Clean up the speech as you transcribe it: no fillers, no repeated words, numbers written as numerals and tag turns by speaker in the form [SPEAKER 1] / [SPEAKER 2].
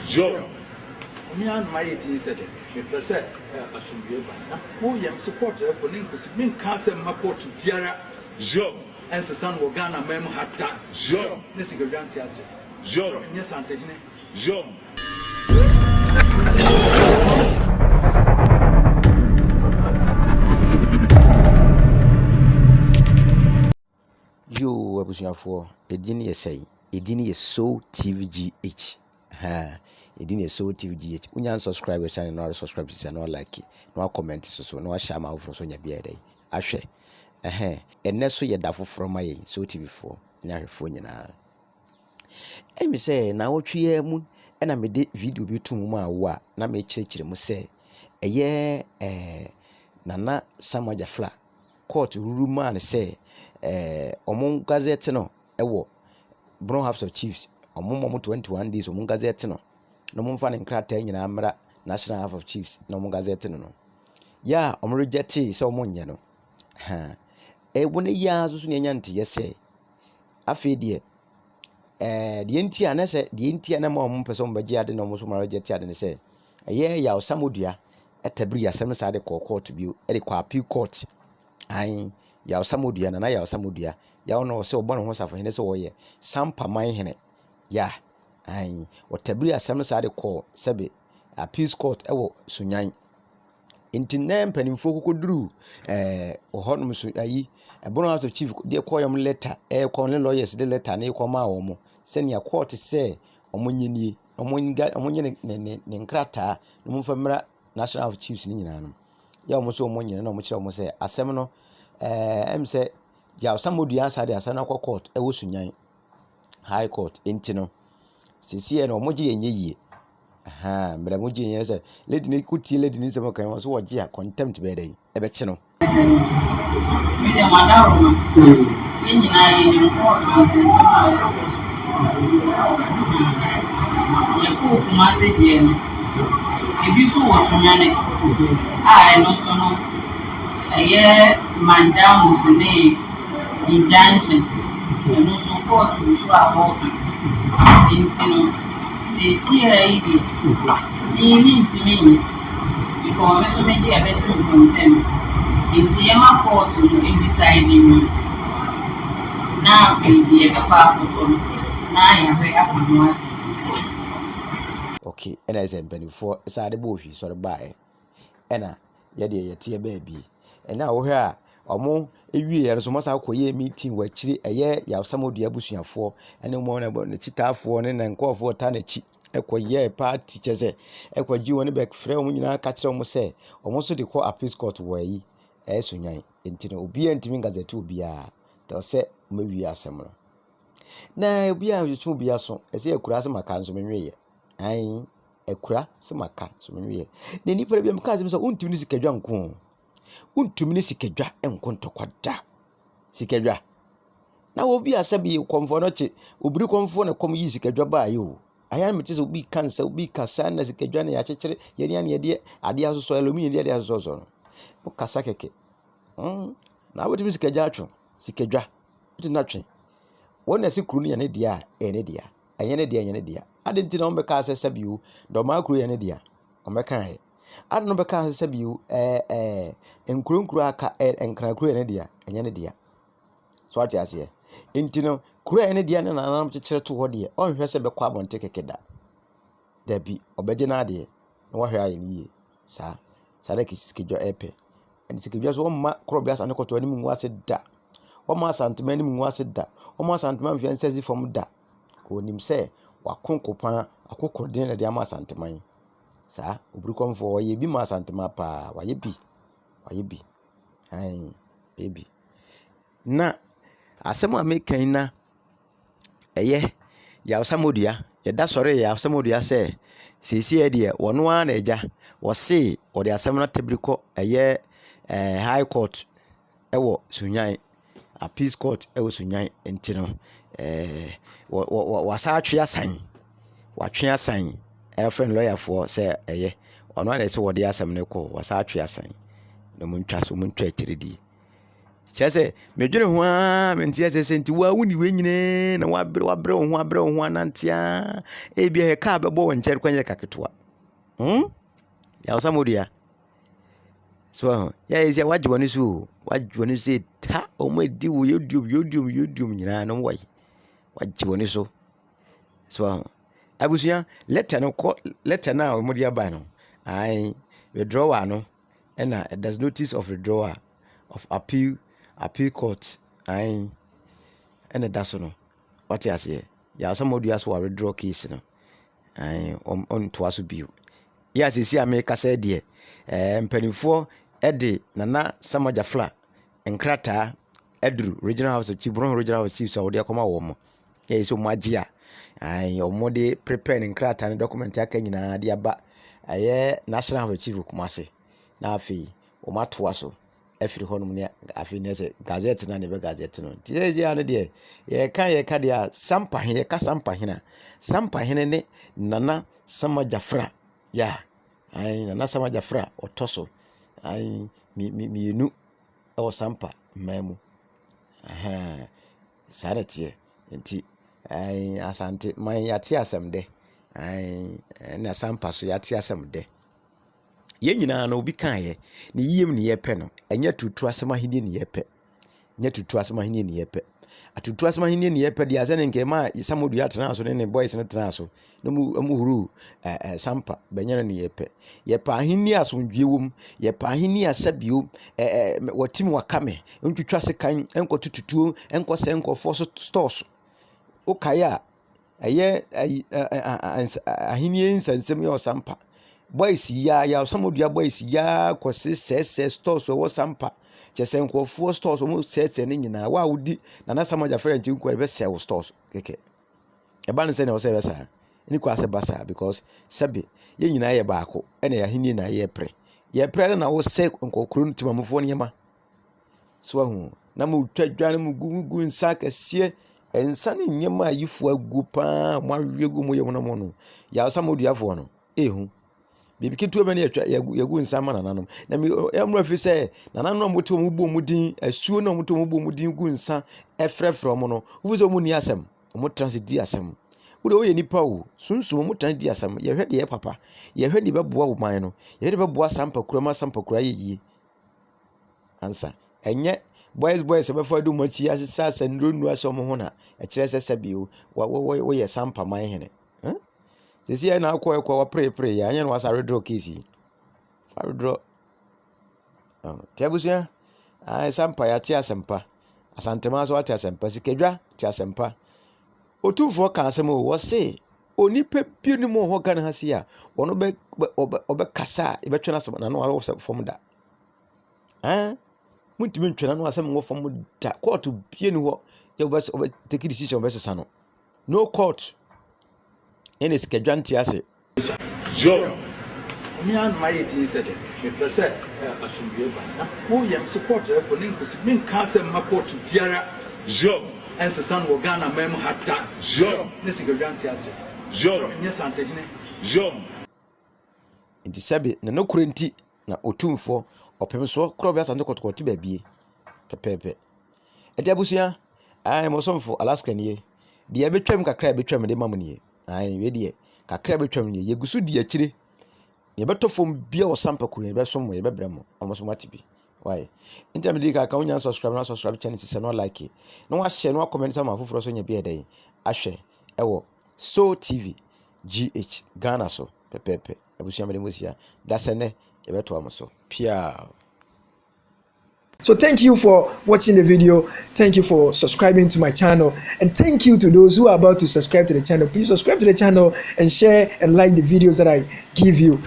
[SPEAKER 1] Joe.
[SPEAKER 2] Me and my idea said it. But said, I should be able. Oh, yeah, support her for Lincoln. Mean Castle Mako to Piera.
[SPEAKER 1] Joe.
[SPEAKER 2] And the son will Ghana mem had done.
[SPEAKER 1] Joe.
[SPEAKER 2] This is a grand answer.
[SPEAKER 1] Joe.
[SPEAKER 2] Yes, Auntie.
[SPEAKER 1] Joe.
[SPEAKER 3] Yo, abusuafo, edini yesai. Edini yeso TVGH. Edini yeso TVGH. Unya subscribe channel no subscribe to no like, no comment so no share ma ofro so nya bia dai. Ahwe. Enne so ye dafo from my so TV4. Nya hwefo nyina. Emi say na wotwe mu na me de video bi to mu a wo a na me kirikire mu say eye Nana Samuel Jafla court ruru man say omon gazette no ewo Brown House of Chiefs omon 21 days omon gazette no mo mfa ne nkrata nyina amra National House of Chiefs no omon gazette no ya omon reject say omon nye no wona ya so ne nya nte yese afi de de enti anase de enti na ma omon pese omon bagi ade no omon so ma reject ade ne say ya osamodua etabri asem sa de court bi e de kwa appeal court ai ya osamodua na ya osamodua ya ono se obo no ho safo hene se wo ye sampa man hene ya ai otabri asem sa de ko sebe appeal court ewo sunyan enti na mpanimfo kokoduru ohonum su ayi Brown House of Chief de koyom letter kon lawyers de letter na ikoma wo mo se ne court se omonyenie omonye ne nkrata no mfa mra National of Chiefs ni nyina no ya omo so omonye na omo kire omo se asem no em se ya osamodua asade asana kwa court ewo sunyan high court enti no sisi na omo je yenye yie mra mo je yenye se lady ne kuti lady ni se mo kan so woje a contempt be dai e be che no
[SPEAKER 4] me de madawo no nyina ye ni court no se se ma ye ko kuma se je ni ibisu wosunyane eno so no eye mandam musine injunction eno so court so about intino sisi idi ni intimi because me so me dey better content inti ema court no deciding na be e pa ko na ya we akwamwasi.
[SPEAKER 3] Okay, and as a benefit, side bush, sort of buy. And yet, ye baby. And now here, or more a year, so much our meeting where chili a year, ya some of the abusia for, and no more about the chita for and call for tanachi. Equa year part teachers, equa you and back frame when you catch almost say, almost the call appeals court way, as soon as intino be and timing as a 2 be they'll say maybe a summer. Now, be a 2 be a son, as a crass my council me. Ai ekura se maka so menwe ne nipa bia mka se so untumi ni sikadwa nko untumi ni sikadwa enko ntokwa da sikadwa na obi asabi komfo no che obiri komfo na kom yi sikadwa ba yo aya meti so obi kansa obi kasa na sikadwa na ya chekere ye ne ye de ade asoso alumini de ade asoso no mo kasa keke na wotumi sikadwa atwo sikadwa uti na twen wona sikuru ne ne dia ene dia anyene dia anyene dia adenti na ombeka asesa biu do makru ye ne dia ombeka he ade no beka asesa biu enkuru aka enkran kru ye ne dia enye ne dia so ati ase enti no kru ye ne dia na nanam kekere to ho de onhwe se bekọ abonte kekeda dabi obeje na ade na wahwe aye ni ye sa da kisikidwa epe enti sikidwa so omma kro bia sa ne koto ani mu ase da omma santema ani mu ase da omma santema mfi ansezi fom da ko nim se wakonkopan akokorden na dia ma santeman sa obrikonfo ye bi ma santema pa waye bi ai baby na asema mekan na eye ya osamodua ye da sore ya osamodua se sisi e de wono a na eja wo se o de asem na tebriko eye high court ewo sunyan appeals court ewo sunyan entino wasa atwe asan watwe asan friend lawyer for say eye ono na se wode asem ne ko wasa atwe asan no muntwa so muntwa kiridi kyerɛ sɛ medwene ho a mente sɛ nti wa woni we nyine na wabrɛ wo ho anantea ebia he ka bɛbɔ wo nkyɛre kwanyɛ kaketoa ya wo samodua so ya esi wagye woni so ta o mo di wo yodium nyina no wai wagye woni so abusua letter na o mo dia ba no ai withdrawal no and there's notice of withdrawal of appeal court ai and that's no what you say ya samodua so withdraw case no ai on to aso bio ya sisi America say de mpanimfoɔ ɛde Nana Samajafra nkrataa ɛduru regional house of chief so wɔde akɔma wɔ mo yɛ so mo agye a ɔmo de prepare nkrataa ne document aka nyinaa de aba ɛyɛ national house of chief Kumase na afei ɔmo atoa so afiri hɔ nom ne afei ne sɛ gazette na ne be gazette no ti sɛ ya no de yɛ ka de a sampa hene ne Nana Samajafra ya Nana Samajafra otoso mienu ɛwɔ sampa mamu sarete nti asante man yate asɛm de na sampa so yate asɛm de ye nyina no obi kan ye ne yiem ne yɛpɛ no ɛnya tutu asɛm ahenie ne yɛpɛ atutu asɛm ahenie ne yɛpɛ de asɛ ne nkema Samodu atena so ne boys ne tena so no mu huru sampa bɛnya ne yɛpɛ ahenie asomdwie wom yɛpɛ ahenie asabio watim wakame ntwitwa se kan enkotututuo enkɔsɛ nkɔfo so stores okaya ɛyɛ ahenie nsansem yɛ sampa boys ya Samodu boys ya kɔse sɛ stores wɔ sampa kyese nkɔfo stores mo sɛsɛ ne nyina wa wudi Nana Samajafra nti nkɔ be sɛ wo stores keke eba ne sɛ ne wo sɛ bɛsa ni kɔ asɛ basa because sɛbe ye nyina yɛ baako ɛna ya hini na yɛ pre na wo sɛ nkɔkoro ntimamfo ne yema so ahu na mo twadwane mo gugu nsa kɛse ensa ne nyema yifo agu pa mo awegu mo yɛ mo no ya Samodu afo no ehu bibi kitu ebe ne yagu nsama nananom na me emro afi se nananom moto mo bo mudin asuo na moto mo bo mudin gu nsa efrefre mo no wo zo mo ni asem mo transit di asem wo de wo ye nipa wo sunsun mo transit di asem ye hwede ye papa ye hwede beboa wo man no ye hwede beboa sampa kura ye ansa enye boys be fa do mo chi asesa sanronu aso mo ho na e kire se sabio wo ye sampa man hene sisi na akɔ wa pre ya anya no wasa redraw case fa redraw tiabusia sampa ya ti asempa asantema so ati asempa sikedwa ti asempa otumfo ka asem wo se onipa pienu mo ho kan ha si a wono be kasa e betwena asem na no wa fom da muntimi ntwena no asem wo fom da court pienu ho ye obe take decision be sesa no court ene skedwanti ase
[SPEAKER 1] Job.
[SPEAKER 2] Mian my tin said me pese asumdue ba na wo yam support ko nin ko min ka se maport biara
[SPEAKER 1] Job.
[SPEAKER 2] ense san wo Ghana mem hata
[SPEAKER 1] Job.
[SPEAKER 2] ne skedwanti ase
[SPEAKER 1] Job.
[SPEAKER 2] nye santehine
[SPEAKER 1] Job.
[SPEAKER 3] nti sɛbe na nokorenti na otumfo opem so kro bia sante kotokoti baabie pepepe eti abusua mo somfo Alaska nie de abetwam kakra betwam de mamnie we de kakra betwam nie yegusu di akire ye betofom bia o sampa kuru ye besom ye bebrem almost matibi why intermediate ka ka unya subscribe channel se no like no wa share no comment sama foforo so nya bia dai ahwe ewo So TV GH Ghana so pepepe abusia mede mosia dasene ye beto amoso pia.
[SPEAKER 5] So thank you for watching the video. Thank you for subscribing to my channel. And thank you to those who are about to subscribe to the channel. Please subscribe to the channel and share and like the videos that I give you.